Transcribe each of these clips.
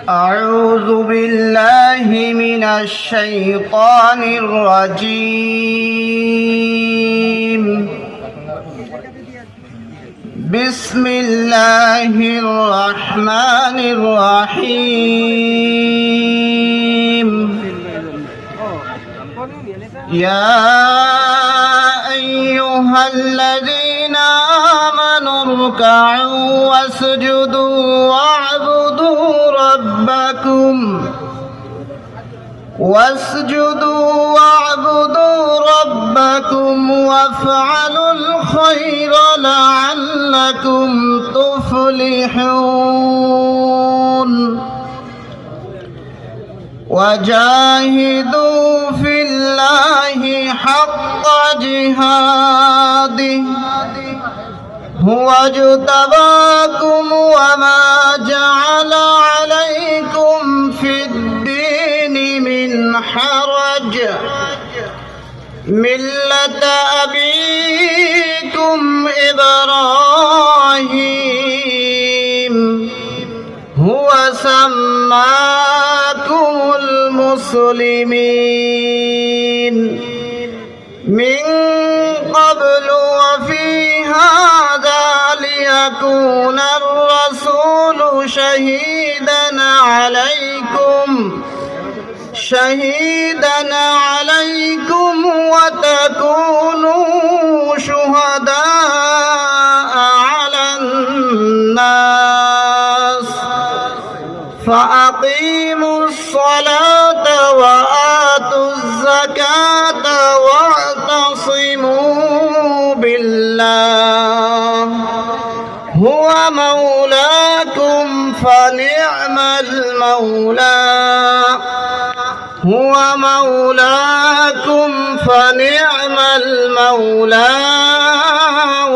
أعوذ بالله من الشيطان الرجيم. بسم الله الرحمن الرحيم. يا أيها الذين آمنوا اركعوا واسجدوا واعبدوا ربكم وافعلوا الخير لعلكم تفلحون. وجاهدوا في الله حق جهاده هو اجتباكم وما جعل عليكم في الدين من حرج ملة أبيكم إبراهيم هو سماكم المسلمين من قبل وفي هذا ليكون الرسول شهيدا عليكم وتكونوا شهداء على الناس فأقيموا الصلاة وآتوا الزكاة واعتصموا بالله هو مولاكم فنعم المولى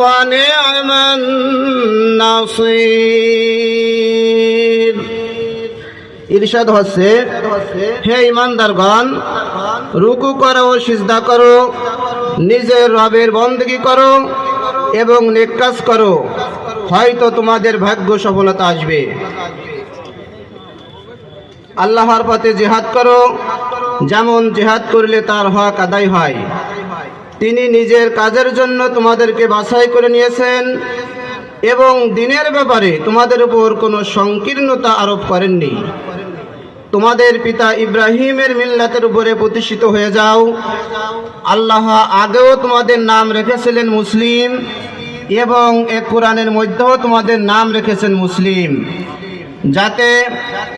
ونعم النصير. ইরশাদ হচ্ছে, হে ঈমানদারগণ, রুকু করো ও সিজদা করো, নিজের রবের বন্দেগী করো এবং নেক কাজ করো, হয়তো তোমাদের ভাগ্য সফলতা আসবে। আল্লাহর পথে জিহাদ করো, যেমন জিহাদ করলে তার হক আদায় হয়। তিনি নিজের কাজের জন্য তোমাদেরকে বাছাই করে নিয়েছেন এবং দ্বীনের ব্যাপারে তোমাদের উপর কোনো সংকীর্ণতা আরোপ করেননি। তোমাদের পিতা ইব্রাহিমের মিল্লাতের উপরে প্রতিষ্ঠিত হয়ে যাও। আল্লাহ আগেও তোমাদের নাম রেখেছিলেন মুসলিম এবং এ কোরআনের মধ্যেও তোমাদের নাম রেখেছেন মুসলিম, যাতে